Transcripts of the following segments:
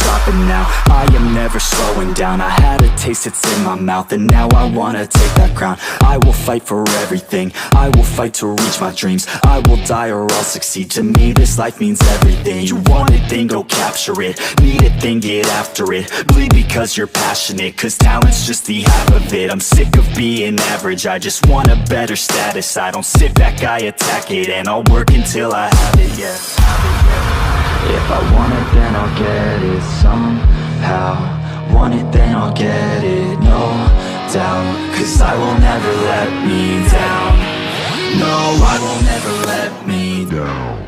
stopping now. I am never slowing down. I had a taste, it's in my mouth, and now I wanna take that crown. I will fight for everything, I will fight to reach my dreams. I will die or I'll succeed, to me this life means everything. You want it, then go capture it. Need it, then get after it. Bleed because you're passionate, cause talent's just the half of it. I'm sick of being average, I just want a better status. I don't sit back, I attack it, and I'll work until I have it, yeah. If I want it, then I'll get it somehow. Want it, then I'll get it, no doubt. Cause I will never let me down. No, I will never let me down.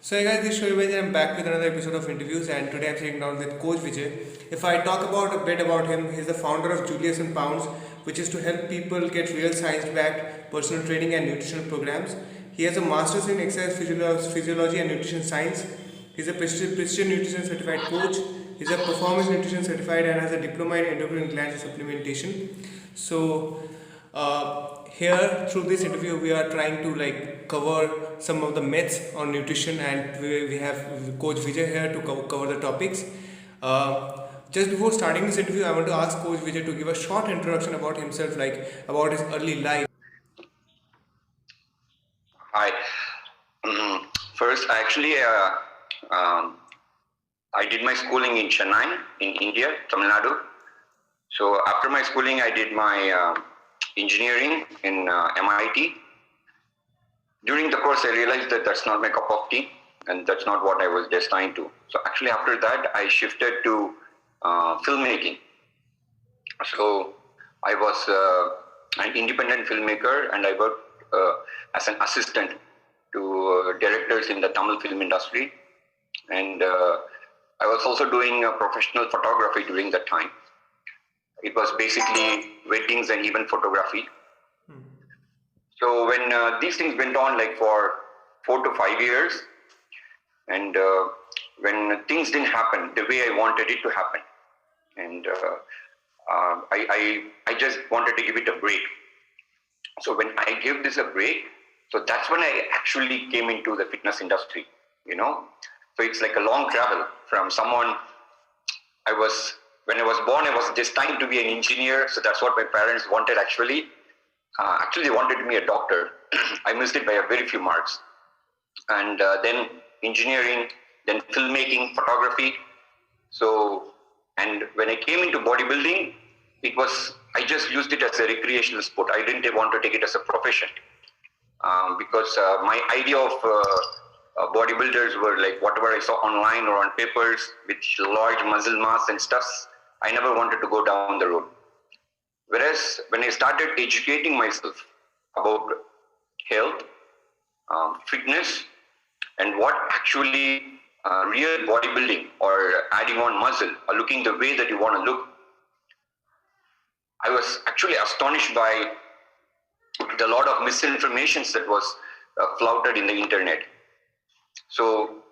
So hey guys, this is Vijay and I'm back with another episode of interviews, and today I'm sitting down with Coach Vijay. If I talk about a bit about him, he's the founder of Julius and Pounds, which is to help people get real science-backed personal training and nutritional programs. He has a master's in exercise physiology and nutrition science. He's a precision nutrition certified coach. He's a performance nutrition certified and has a diploma in endocrine gland supplementation. So here through this interview we are trying to cover some of the myths on nutrition, and we have Coach Vijay here to cover the topics. Just before starting this interview, I want to ask Coach Vijay to give a short introduction about himself, about his early life. Hi. First, actually, I did my schooling in Chennai, in India, Tamil Nadu. So after my schooling, I did my engineering in MIT. During the course, I realized that that's not my cup of tea, and that's not what I was destined to. So actually, after that, I shifted to filmmaking. So I was an independent filmmaker, and I worked as an assistant to directors in the Tamil film industry. And I was also doing professional photography during that time. It was basically weddings and event photography. So when these things went on for 4 to 5 years, and when things didn't happen the way I wanted it to happen, and I just wanted to give it a break. So when I gave this a break, so that's when I actually came into the fitness industry, So it's like a long travel from someone. When I was born, I was destined to be an engineer. So that's what my parents wanted actually. Actually, they wanted me a doctor. I missed it by a very few marks. And then engineering, then filmmaking, photography. So, and when I came into bodybuilding, I just used it as a recreational sport. I didn't want to take it as a profession. Because my idea of bodybuilders were like whatever I saw online or on papers with large muscle mass and stuff. I never wanted to go down the road. Whereas when I started educating myself about health, fitness, and what actually real bodybuilding or adding on muscle or looking the way that you want to look, I was actually astonished by the lot of misinformation that was flouted in the internet. So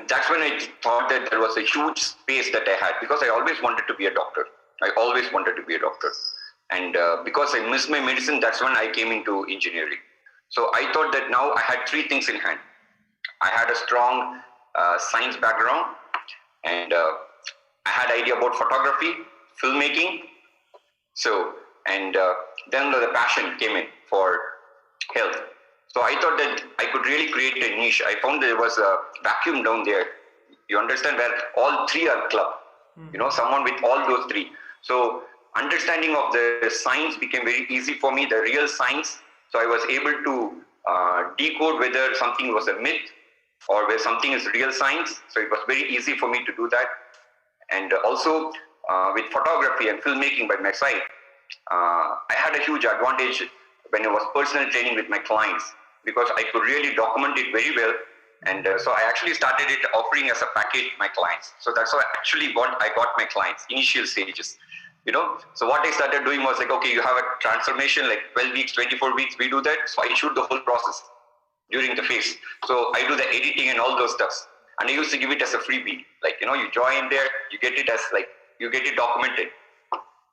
that's when I thought that there was a huge space that I had, because I always wanted to be a doctor. And because I missed my medicine, that's when I came into engineering. So I thought that now I had 3 things in hand. I had a strong science background, and I had idea about photography, filmmaking. So, and then the passion came in for health. So I thought that I could really create a niche. I found there was a vacuum down there. You understand, where all 3 are clubbed. Someone with all those 3. So understanding of the science became very easy for me, the real science. So I was able to decode whether something was a myth or whether something is real science. So it was very easy for me to do that. And also with photography and filmmaking by my side, I had a huge advantage when I was personal training with my clients, because I could really document it very well. And so I actually started it offering as a package to my clients. So that's how I got my clients, initial stages. So what I started doing was okay, you have a transformation, 12 weeks, 24 weeks, we do that. So I shoot the whole process during the phase. So I do the editing and all those stuffs. And I used to give it as a freebie. You join there, you get it as you get it documented.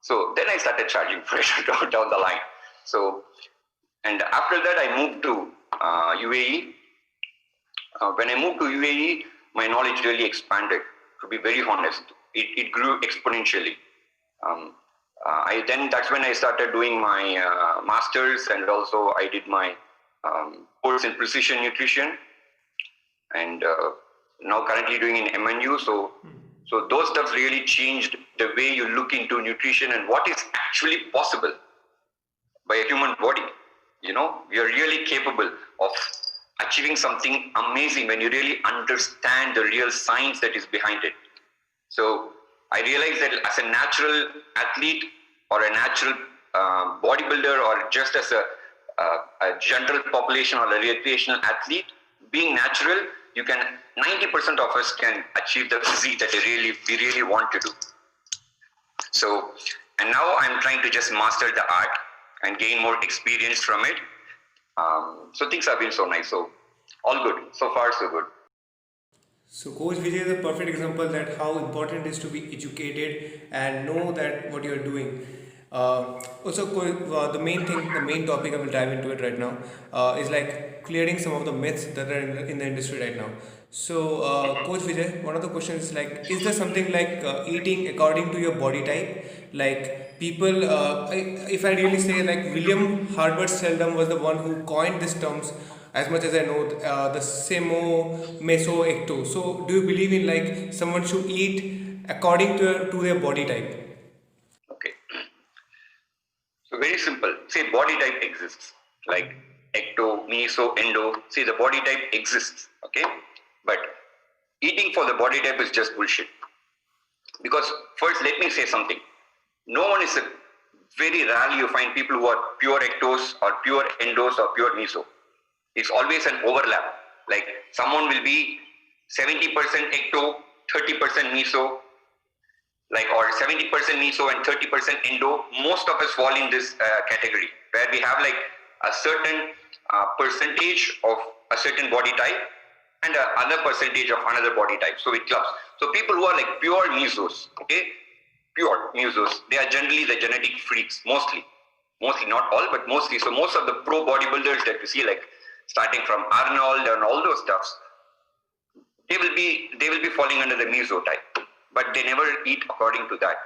So then I started charging for it down the line. So, and after that I moved to UAE. When I moved to UAE, my knowledge really expanded. To be very honest, it grew exponentially. That's when I started doing my masters, and also I did my course in precision nutrition, and now currently doing in MNU. So those stuff really changed the way you look into nutrition and what is actually possible by a human body. You know, we are really capable of achieving something amazing when you really understand the real science that is behind it. So I realized that as a natural athlete or a natural bodybuilder, or just as a general population or a recreational athlete, being natural, you can 90% of us can achieve the physique that we really want to do. So, and now I'm trying to just master the art and gain more experience from it. So things have been so nice. So all good. So far, so good. So Coach Vijay is a perfect example that how important it is to be educated and know that what you are doing. The main topic I will dive into it right now is like clearing some of the myths that are in the industry right now. So Coach Vijay, one of the questions is like, is there something like eating according to your body type? Like people, if I really say like William Herbert Seldom was the one who coined these terms, as much as I know, the semo, meso, ecto. So, do you believe in like someone should eat according to their body type? Okay. So very simple. Say body type exists, like ecto, meso, endo. See, the body type exists. Okay, but eating for the body type is just bullshit. Because first, let me say something. No one is very rarely you find people who are pure ectos or pure endos or pure meso. It's always an overlap. Like someone will be 70% ecto, 30% meso, like, or 70% meso and 30% endo. Most of us fall in this category, where we have like a certain percentage of a certain body type and another percentage of another body type. So it clubs. So people who are like pure mesos, okay, pure mesos, they are generally the genetic freaks, mostly, not all, but mostly. So most of the pro bodybuilders that you see, like starting from Arnold and all those stuffs, they will be falling under the meso type, but they never eat according to that,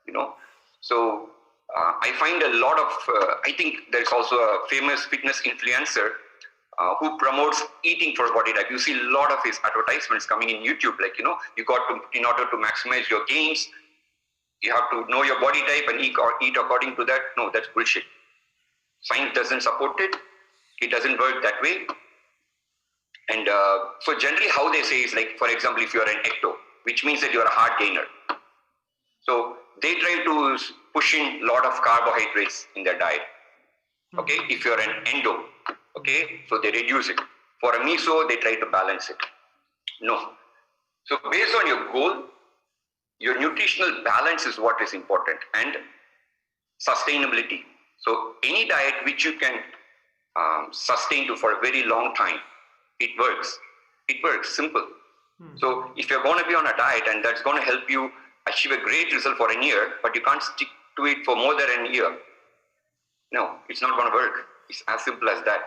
you know. So I find a lot of I think there's also a famous fitness influencer who promotes eating for body type. You see a lot of his advertisements coming in YouTube, like, you know, you got to, in order to maximize your gains, you have to know your body type and eat according to that. No, that's bullshit. Science doesn't support it. It doesn't work that way. And so generally how they say is like, for example, if you're an ecto, which means that you're a hard gainer. So they try to push in a lot of carbohydrates in their diet. Okay, if you're an endo, okay, so they reduce it. For a meso, they try to balance it. No. So based on your goal, your nutritional balance is what is important, and sustainability. So any diet which you can sustain to for a very long time, it works. It works, simple. So if you're going to be on a diet and that's going to help you achieve a great result for a year, but you can't stick to it for more than a year, no, it's not going to work. It's as simple as that.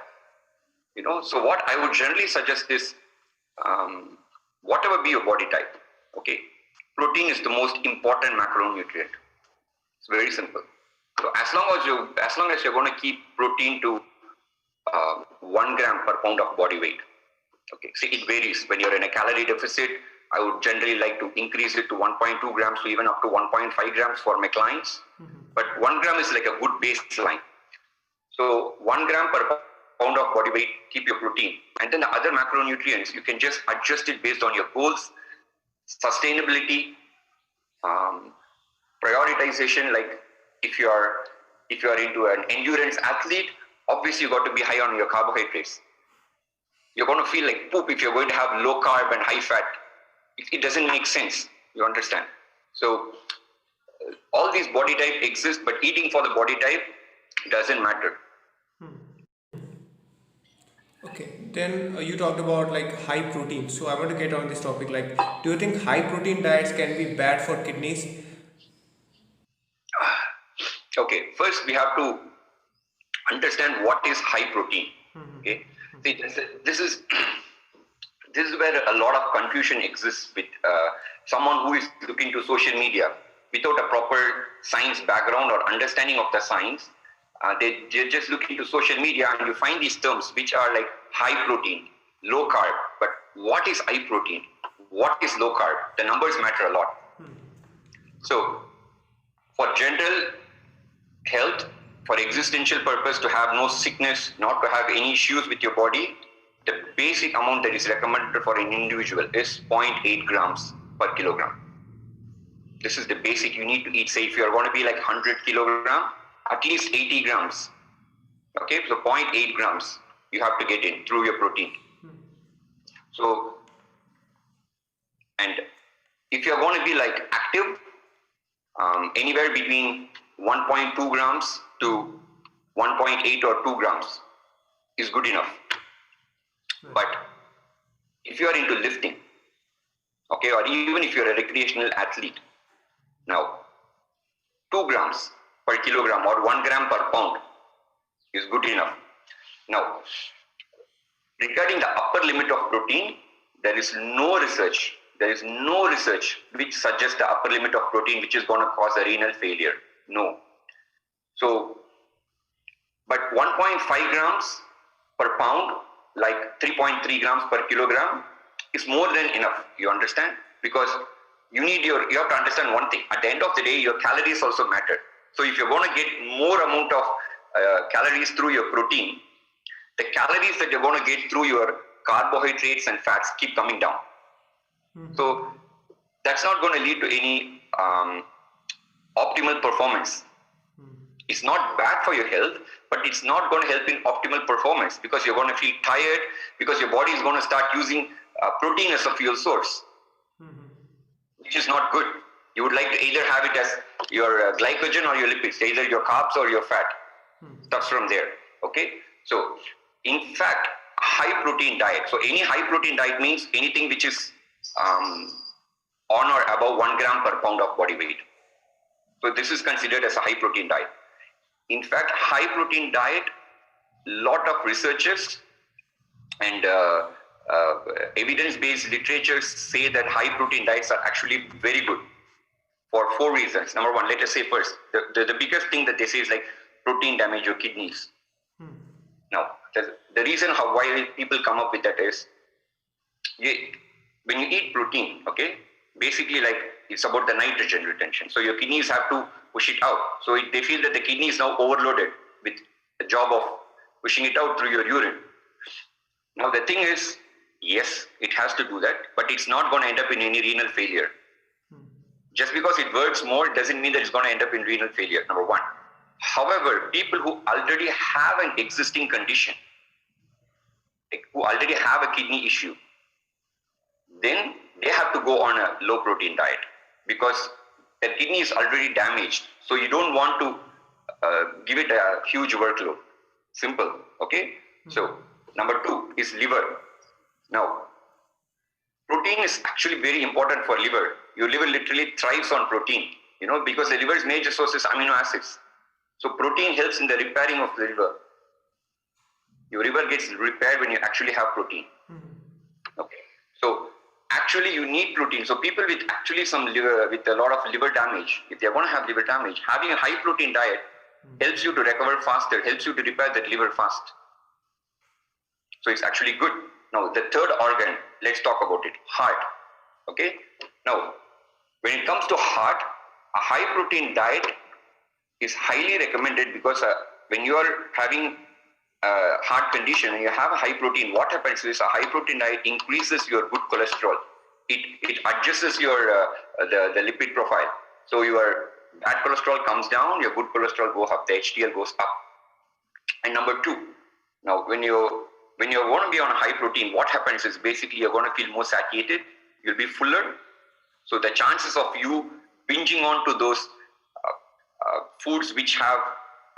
You know, so what I would generally suggest is, whatever be your body type, okay, protein is the most important macronutrient. It's very simple. So as long as you're going to keep protein to 1 gram per pound of body weight. Okay, see, it varies. When you're in a calorie deficit, I would generally like to increase it to 1.2 grams to even up to 1.5 grams for my clients. But 1 gram is like a good baseline. So 1 gram per pound of body weight, keep your protein. And then the other macronutrients, you can just adjust it based on your goals, sustainability, prioritization. Like if you are into an endurance athlete, obviously you got to be high on your carbohydrates. You're going to feel like poop if you're going to have low carb and high fat. It doesn't make sense. You understand? So all these body type exist, but eating for the body type doesn't matter. Okay, then you talked about like high protein. So I want to get on this topic. Like, do you think high protein diets can be bad for kidneys? Okay, first we have to understand what is high protein. Okay, see, this is this is where a lot of confusion exists with someone who is looking to social media without a proper science background or understanding of the science. They're just looking to social media, and you find these terms which are like high protein, low carb. But what is high protein? What is low carb? The numbers matter a lot. So, for general health, for existential purpose, to have no sickness, not to have any issues with your body, the basic amount that is recommended for an individual is 0.8 grams per kilogram. This is the basic you need to eat. Say if you are going to be like 100 kilogram, at least 80 grams. Okay, so 0.8 grams you have to get in through your protein. So, and if you are going to be like active, anywhere between 1.2 grams to 1.8 or 2 grams is good enough. But if you are into lifting, okay, or even if you're a recreational athlete, now 2 grams per kilogram or 1 gram per pound is good enough. Now, regarding the upper limit of protein, there is no research which suggests the upper limit of protein which is going to cause a renal failure. No. So, but 1.5 grams per pound, like 3.3 grams per kilogram, is more than enough. You understand? Because you have to understand one thing. At the end of the day, your calories also matter. So if you're going to get more amount of calories through your protein, the calories that you're going to get through your carbohydrates and fats keep coming down. So that's not going to lead to any optimal performance. It's not bad for your health, but it's not going to help in optimal performance because you're going to feel tired, because your body is going to start using protein as a fuel source, which is not good. You would like to either have it as your glycogen or your lipids, either your carbs or your fat. Starts from there. Okay. So, in fact, high protein diet. So, any high protein diet means anything which is on or above 1 gram per pound of body weight. So, this is considered as a high protein diet. In fact, high protein diet, lot of researchers and evidence-based literatures say that high protein diets are actually very good for 4 reasons. Number one, let us say first, the biggest thing that they say is like protein damage your kidneys. Now, the reason why people come up with that is, when you eat protein, okay, basically like it's about the nitrogen retention. So your kidneys have to push it out. So they feel that the kidney is now overloaded with the job of pushing it out through your urine. Now the thing is, yes, it has to do that, but it's not going to end up in any renal failure. Just because it works more doesn't mean that it's going to end up in renal failure, number one. However, people who already have an existing condition, like who already have a kidney issue, then they have to go on a low protein diet because their kidney is already damaged. So you don't want to give it a huge workload. Simple, okay? So number 2 is liver. Now, protein is actually very important for liver. Your liver literally thrives on protein, because the liver's major source is amino acids. So protein helps in the repairing of the liver. Your liver gets repaired when you actually have protein. Okay. So actually you need protein. So people with actually some liver, with a lot of liver damage, if they're going to have liver damage, having a high protein diet helps you to recover faster, helps you to repair that liver fast. So it's actually good. Now the third organ, let's talk about it, heart. Okay. Now, when it comes to heart, a high protein diet is highly recommended because when you are having a heart condition and you have a high protein, what happens is a high protein diet increases your good cholesterol. It adjusts your the lipid profile. So your bad cholesterol comes down, your good cholesterol goes up, the HDL goes up. And number 2, now when you're going to be on high protein, what happens is basically you're going to feel more satiated, you'll be fuller. So the chances of you binging onto those foods which have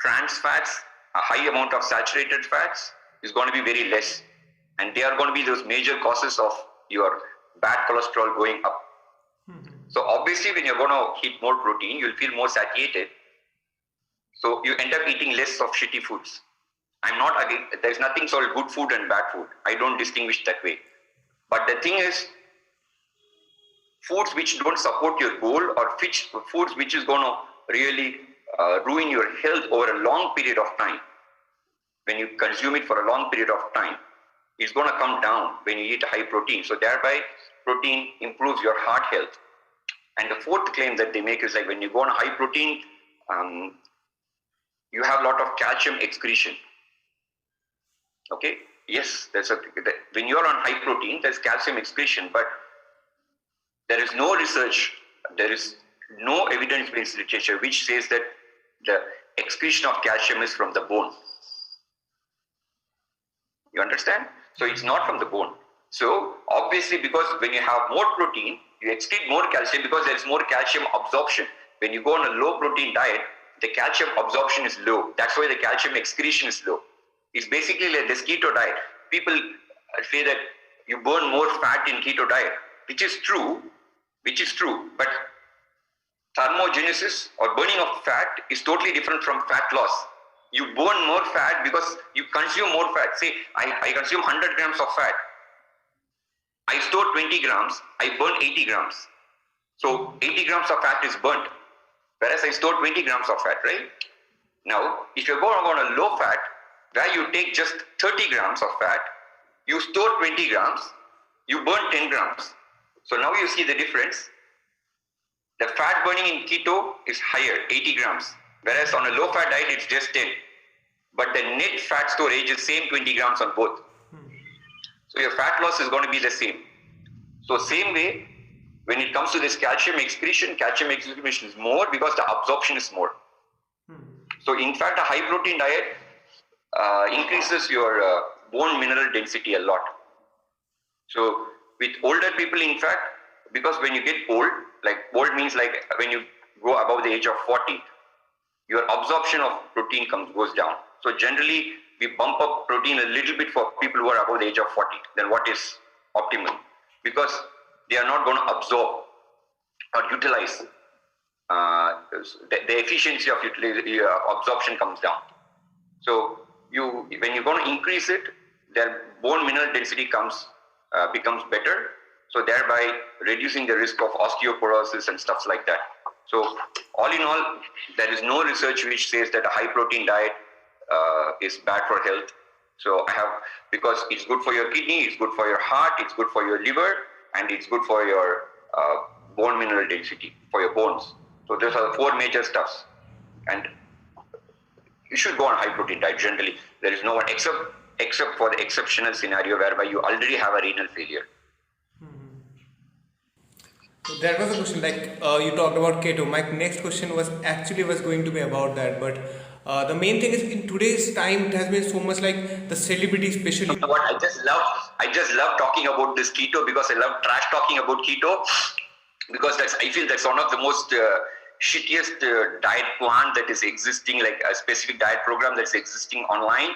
trans fats, a high amount of saturated fats, is going to be very less. And they are going to be those major causes of your bad cholesterol going up. So obviously when you're going to eat more protein, you'll feel more satiated. So you end up eating less of shitty foods. I'm not again, there's nothing called good food and bad food. I don't distinguish that way. But the thing is, foods which don't support your goal, or foods which is going to really ruin your health over a long period of time, when you consume it for a long period of time, it's going to come down when you eat high protein. So thereby, protein improves your heart health. And the fourth claim that they make is like when you go on a high protein, you have a lot of calcium excretion. Okay, yes, when you're on high protein, there's calcium excretion, but there is no research, there is no evidence-based literature which says that the excretion of calcium is from the bone. You understand? So it's not from the bone. So obviously, because when you have more protein, you excrete more calcium because there is more calcium absorption. When you go on a low protein diet, the calcium absorption is low. That's why the calcium excretion is low. It's basically like this keto diet. People say that you burn more fat in keto diet, which is true, but thermogenesis or burning of fat is totally different from fat loss. You burn more fat because you consume more fat. Say, I consume 100 grams of fat. I store 20 grams, I burn 80 grams. So 80 grams of fat is burnt, whereas I store 20 grams of fat, right? Now, if you're going on a low fat, where you take just 30 grams of fat, you store 20 grams, you burn 10 grams. So now you see the difference. The fat burning in keto is higher, 80 grams. Whereas on a low fat diet, it's just 10. But the net fat storage is same 20 grams on both. So your fat loss is going to be the same. So same way, when it comes to this calcium excretion is more because the absorption is more. So in fact, a high protein diet increases your bone mineral density a lot. So with older people, in fact, because when you get old, like old means like when you go above the age of 40, your absorption of protein goes down. So generally, we bump up protein a little bit for people who are above the age of 40 than what is optimal, because they are not going to absorb or utilize. The efficiency of absorption comes down. So when you're going to increase it, their bone mineral density becomes better. So thereby reducing the risk of osteoporosis and stuff like that. So all in all, there is no research which says that a high protein diet is bad for health. So because it's good for your kidney, it's good for your heart, it's good for your liver, and it's good for your bone mineral density, for your bones. So those are the four major stuffs. And you should go on a high protein diet generally. There is no one except for the exceptional scenario whereby you already have a renal failure. So that was a question, like you talked about keto. My next question was going to be about that, but the main thing is in today's time it has been so much like the celebrity especially. You know what? I just love talking about this keto because I love trash talking about keto, because I feel that's one of the most shittiest diet plan that is existing, like a specific diet program that's existing online,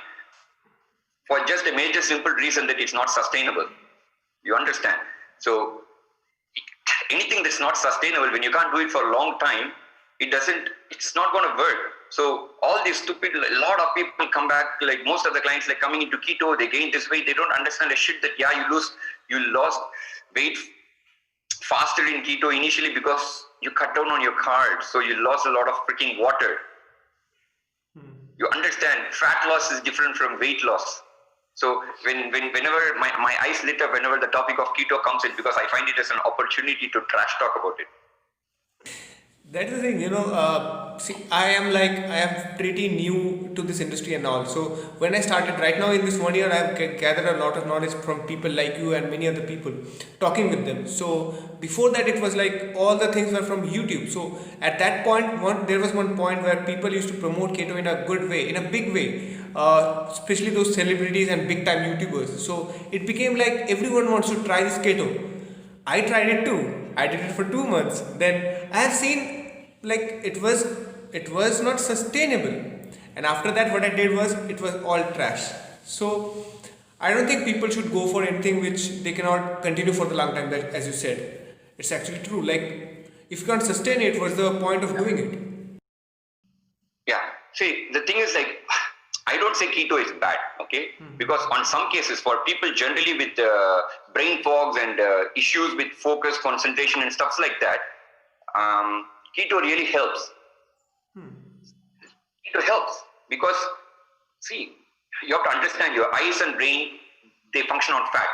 for just a major simple reason that it's not sustainable. You understand? So anything that's not sustainable, when you can't do it for a long time, it's not going to work. So all these a lot of people come back, like most of the clients, like coming into keto, they gain this weight, they don't understand the shit that, you lost weight faster in keto initially because you cut down on your carbs, so you lost a lot of freaking water. You understand, fat loss is different from weight loss. So whenever my eyes lit up whenever the topic of keto comes in, because I find it as an opportunity to trash talk about it. That's the thing, see, I am pretty new to this industry and all. So when I started right now in this 1 year, I have gathered a lot of knowledge from people like you and many other people, talking with them. So before that, it was like all the things were from YouTube. So at that point, there was one point where people used to promote keto in a good way, in a big way, especially those celebrities and big time YouTubers. So it became like everyone wants to try this keto. I tried it too. I did it for 2 months. Then I have seen like it was not sustainable. And after that, what I did was it was all trash. So I don't think people should go for anything which they cannot continue for the long time. That, as you said, it's actually true. Like if you can't sustain it, what's the point of doing it? Yeah. see, the thing is like, I don't say keto is bad, okay? Because on some cases, for people generally with brain fogs and issues with focus, concentration, and stuff like that, keto really helps. Keto helps because, see, you have to understand your eyes and brain, they function on fat.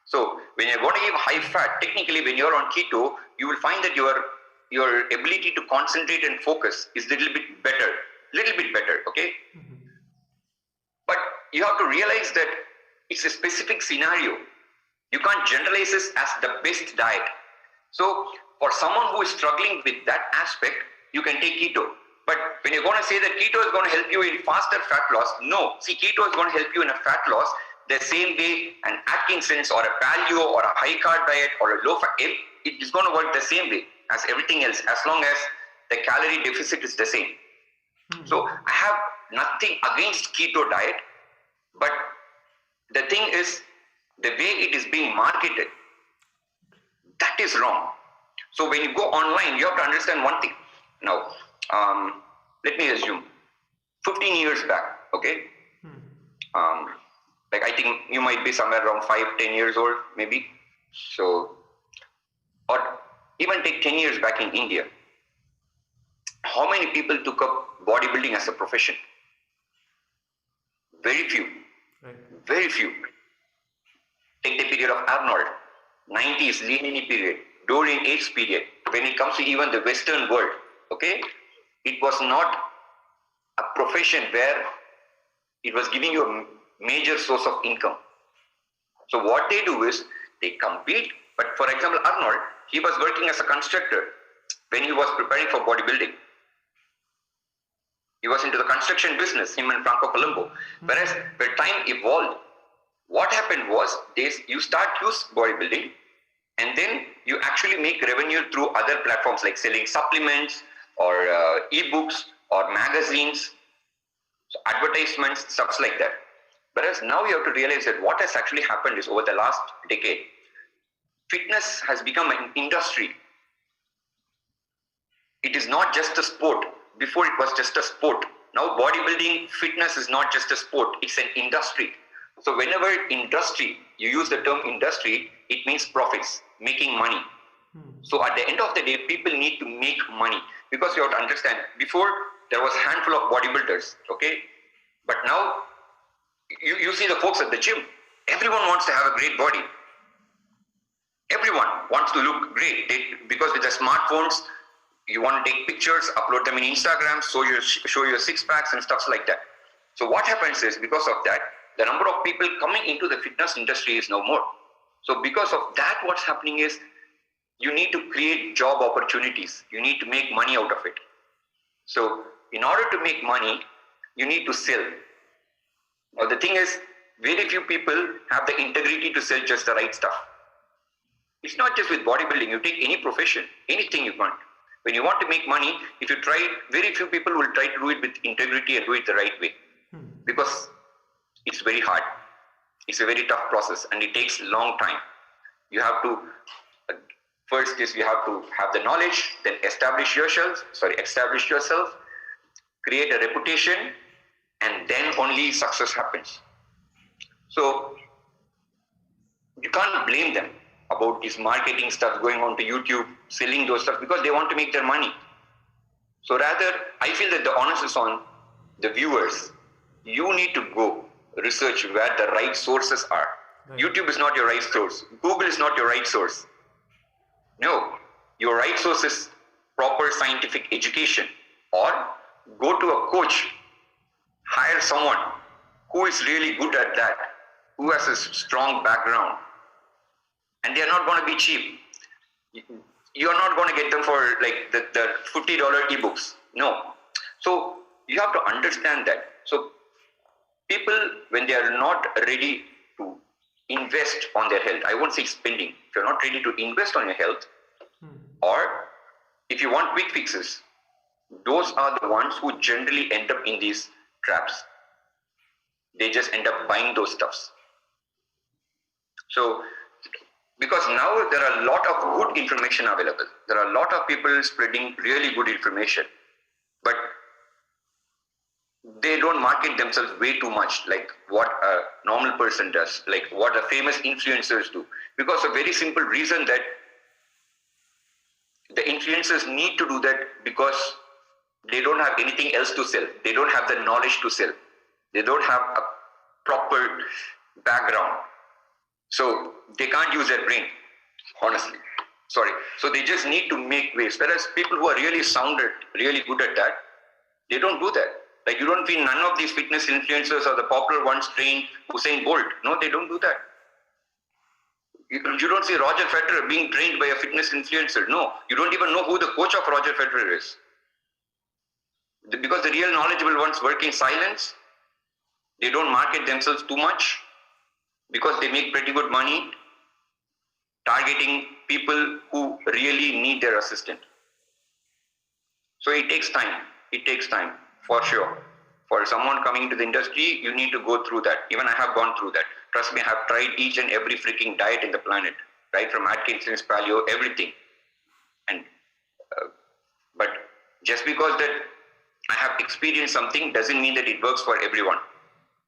So when you're going to give high fat, technically when you're on keto, you will find that your ability to concentrate and focus is a little bit better, okay? But you have to realize that it's a specific scenario. You can't generalize this as the best diet. So for someone who is struggling with that aspect, you can take keto. But when you're going to say that keto is going to help you in faster fat loss, no. See, keto is going to help you in a fat loss the same way an Atkinson's or a paleo or a high carb diet or a low fat, it is going to work the same way as everything else, as long as the calorie deficit is the same. So I have nothing against keto diet, but the thing is, the way it is being marketed, that is wrong. So when you go online, you have to understand one thing. Now, let me assume 15 years back, okay? Like I think you might be somewhere around 5-10 years old, maybe. So, or even take 10 years back in India. How many people took up bodybuilding as a profession? Very few. Right. Very few. Take the period of Arnold, 90s, Lean period, Dorian Age period. When it comes to even the Western world, okay, it was not a profession where it was giving you a major source of income. So what they do is they compete. But for example, Arnold, he was working as a constructor when he was preparing for bodybuilding. He was into the construction business, him and Franco Colombo. Whereas when time evolved, what happened was you start use bodybuilding and then you actually make revenue through other platforms like selling supplements or ebooks or magazines, so advertisements, stuff like that. Whereas now you have to realize that what has actually happened is over the last decade, fitness has become an industry. It is not just a sport. Before it was just a sport. Now bodybuilding, fitness is not just a sport, it's an industry. So whenever industry, you use the term industry, it means profits, making money. So at the end of the day, people need to make money because you have to understand, before there was a handful of bodybuilders, okay? But now you see the folks at the gym, everyone wants to have a great body. Everyone wants to look great because with the smartphones, you want to take pictures, upload them in Instagram, show your six packs and stuff like that. So what happens is, because of that, the number of people coming into the fitness industry is no more. So because of that, what's happening is you need to create job opportunities. You need to make money out of it. So in order to make money, you need to sell. Now the thing is, very few people have the integrity to sell just the right stuff. It's not just with bodybuilding. You take any profession, anything you want. When you want to make money, if you try, very few people will try to do it with integrity and do it the right way. Because it's very hard. It's a very tough process and it takes a long time. You have to, first is you have to have the knowledge, then establish yourself, create a reputation, and then only success happens. So you can't blame them about this marketing stuff going on to YouTube, selling those stuff because they want to make their money. So rather, I feel that the onus is on the viewers. You need to go research where the right sources are. Right. YouTube is not your right source. Google is not your right source. No, your right source is proper scientific education, or go to a coach, hire someone who is really good at that, who has a strong background. And they are not going to be cheap. You are not going to get them for like the $50 ebooks. No. So you have to understand that. So people, when they are not ready to invest on their health, I won't say spending. If you're not ready to invest on your health, or if you want quick fixes, those are the ones who generally end up in these traps. They just end up buying those stuffs. So, because now there are a lot of good information available. There are a lot of people spreading really good information. But they don't market themselves way too much like what a normal person does, like what the famous influencers do. Because a very simple reason that the influencers need to do that, because they don't have anything else to sell. They don't have the knowledge to sell. They don't have a proper background. So they can't use their brain, honestly. Sorry. So they just need to make waves. Whereas people who are really sounded, really good at that, they don't do that. Like you don't feel none of these fitness influencers or the popular ones train Usain Bolt. No, they don't do that. You don't see Roger Federer being trained by a fitness influencer. No, you don't even know who the coach of Roger Federer is. Because the real knowledgeable ones work in silence. They don't market themselves too much because they make pretty good money targeting people who really need their assistance. So it takes time. It takes time, for sure. For someone coming into the industry, you need to go through that. Even I have gone through that. Trust me, I have tried each and every freaking diet in the planet, right? From Atkinson's paleo, everything. And but just because that I have experienced something doesn't mean that it works for everyone.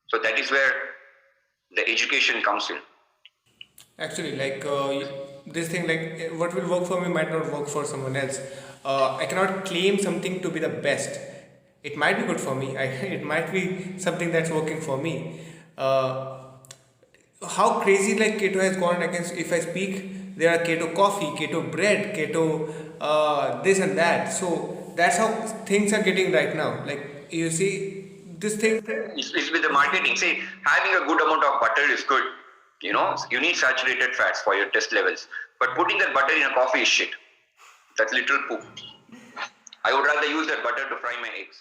So that is where the education comes in. Actually, like this thing, like what will work for me might not work for someone else. I cannot claim something to be the best. It might be good for me. It might be something that's working for me. How crazy like keto has gone. I can, if I speak, there are keto coffee, keto bread, keto this and that. So that's how things are getting right now. Like you see, this thing. It's with the marketing. See, having a good amount of butter is good. You know, you need saturated fats for your test levels. But putting that butter in a coffee is shit. That's literal poop. I would rather use that butter to fry my eggs.